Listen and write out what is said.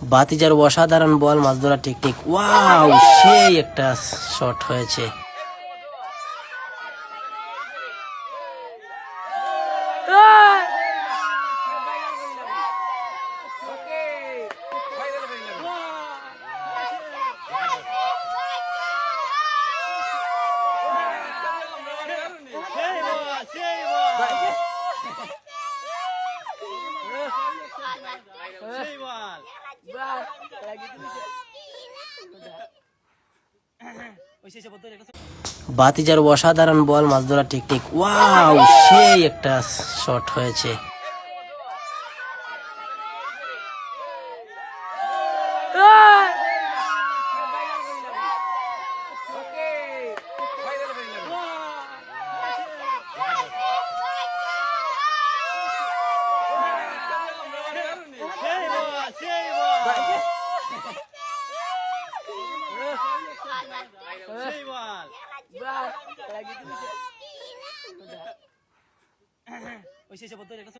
বাতিজার অসাধারণ বল, মাছ ধরা technique, wow সেই একটা শট হয়েছে। বাতিজার অসাধারণ বল, মাছ ধরা টেকনিক, ওয়াও সেই একটা শট হয়েছে।